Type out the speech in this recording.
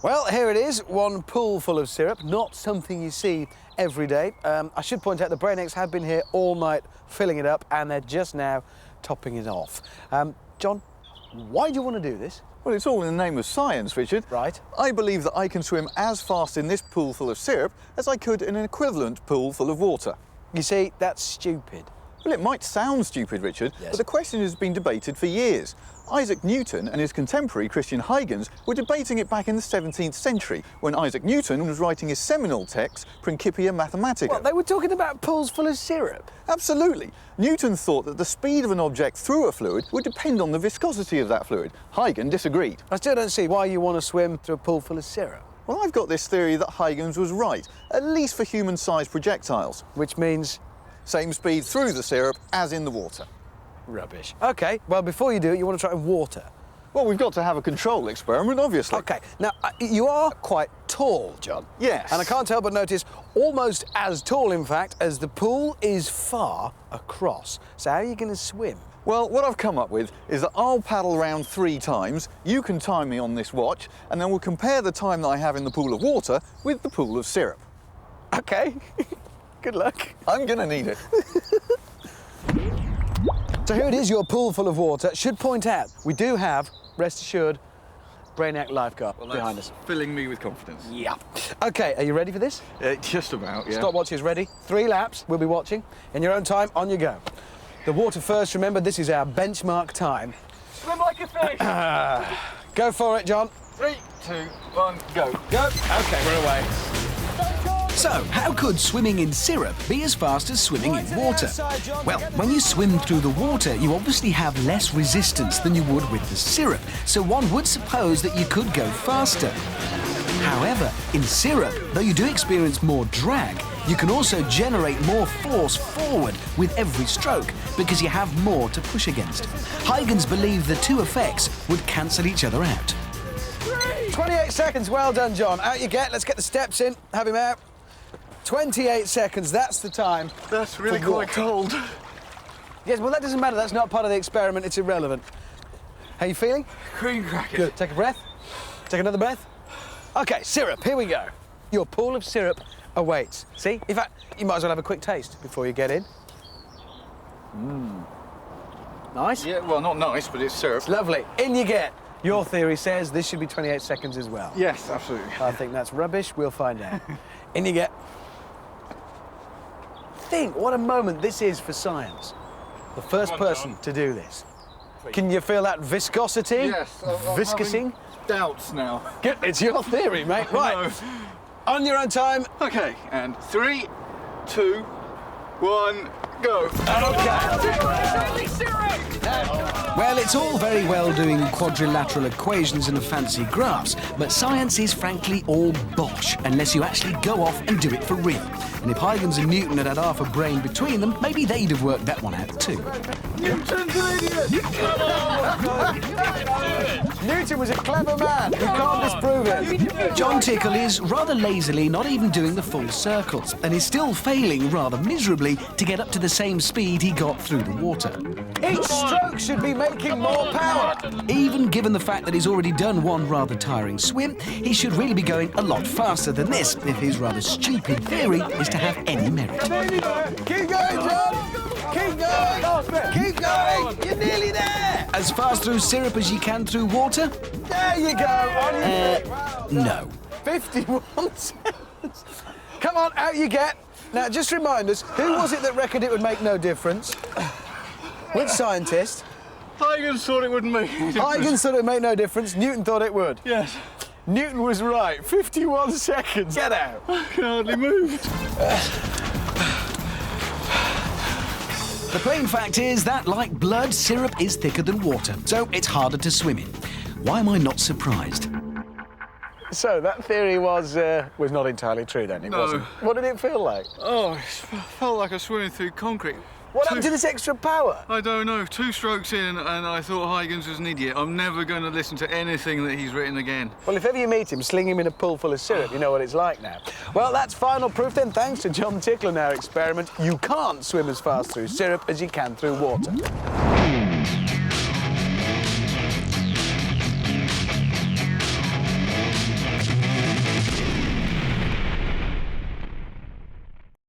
Well, here it is, one pool full of syrup, not something you see every day. I should point out the Brainiacs have been here all night filling it up and they're just now topping it off. John, why do you want to do this? Well, it's all in the name of science, Richard. Right. I believe that I can swim as fast in this pool full of syrup as I could in an equivalent pool full of water. You see, that's stupid. Well, it might sound stupid, Richard, Yes. but the question has been debated for years. Isaac Newton and his contemporary Christian Huygens were debating it back in the 17th century when Isaac Newton was writing his seminal text Principia Mathematica. What, they were talking about pools full of syrup? Absolutely. Newton thought that the speed of an object through a fluid would depend on the viscosity of that fluid. Huygens disagreed. I still don't see why you want to swim through a pool full of syrup. Well, I've got this theory that Huygens was right, at least for human-sized projectiles. Which means? Same speed through the syrup as in the water. Rubbish. OK, well, before you do it, you want to try water. Well, we've got to have a control experiment, obviously. OK, now, you are quite tall, John. Yes. And I can't help but notice, almost as tall, in fact, as the pool is far across. So how are you going to swim? Well, what I've come up with is that I'll paddle round 3 times, you can time me on this watch, and then we'll compare the time that I have in the pool of water with the pool of syrup. OK. Good luck. I'm going to need it. So here it is, your pool full of water. Should point out, we do have, rest assured, Brainiac lifeguard behind us. Filling me with confidence. Yeah. OK, are you ready for this? Just about, yeah. Stopwatch is ready. 3 laps, we'll be watching. In your own time, on you go. The water first, remember, this is our benchmark time. Swim like a fish! Go for it, John. 3, 2, 1, go. Go. OK, we're away. So, how could swimming in syrup be as fast as swimming in water? Well, when you swim through the water, you obviously have less resistance than you would with the syrup, so one would suppose that you could go faster. However, in syrup, though you do experience more drag, you can also generate more force forward with every stroke because you have more to push against. Huygens believed the two effects would cancel each other out. 28 seconds, well done, John. Out you get, let's get the steps in, have him out. 28 seconds, that's the time. That's really quite cold. Yes, well, that doesn't matter. That's not part of the experiment. It's irrelevant. How you feeling? Cream crackers. Good. Take a breath. Take another breath. OK, syrup, here we go. Your pool of syrup awaits. See? In fact, you might as well have a quick taste before you get in. Nice? Yeah, well, not nice, but it's syrup. It's lovely. In you get. Your theory says this should be 28 seconds as well. Yes, absolutely. I think that's rubbish. We'll find out. In you get. Think what a moment this is for science. The first person to do this. Can you feel that viscosity? Yes. Viscosing? Doubts now. Good. It's your theory, mate. Right. On your own time. OK, and 3, 2, 1, go. Well, it's all very well doing quadrilateral equations and fancy graphs, but science is frankly all bosh unless you actually go off and do it for real. And if Huygens and Newton had half a brain between them, maybe they'd have worked that one out too. Newton's an idiot! Newton was a clever man. You can't disprove it. Jon Tickle is rather lazily not even doing the full circles and is still failing rather miserably to get up to the same speed he got through the water. Each stroke should be making more power. Even given the fact that he's already done one rather tiring swim, he should really be going a lot faster than this if his rather stupid theory is to have any merit. Keep going, John. Keep going. Keep going. You're nearly there. As fast through syrup as you can through water? There you go. On your feet. No. 51 seconds. Come on, out you get. Now, just remind us, who was it that reckoned it would make no difference? Which scientist? Huygens thought it wouldn't make any difference. Huygens thought it would make no difference. Newton thought it would. Yes. Newton was right. 51 seconds. Get out. I can hardly move. The plain fact is that, like blood, syrup is thicker than water, so it's harder to swim in. Why am I not surprised? So that theory was not entirely true then, No. wasn't? What did it feel like? Oh, it felt like I was swimming through concrete. What happened to this extra power? I don't know. 2 strokes in and I thought Huygens was an idiot. I'm never going to listen to anything that he's written again. Well, if ever you meet him, sling him in a pool full of syrup. You know what it's like now. Well, that's final proof then, thanks to Jon Tickle and our experiment. You can't swim as fast through syrup as you can through water.